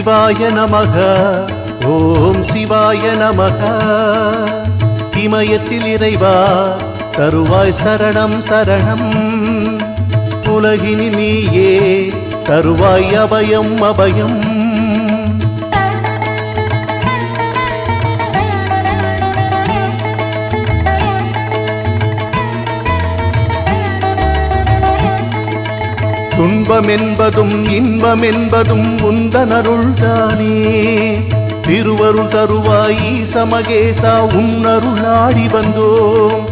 சிவாய நமக ஓம் சிவாய நமக. இமயத்தில் இறைவா தருவாய் சரணம் சரணம். உலகினில் நீயே தருவாய் அபயம் அபயம். துன்பம் என்பதும் இன்பம் என்பதும் உந்தனருள்தானே. திருவருள் தருவாய் ஈசமகேசா உன்னருளாடி வந்தோம்.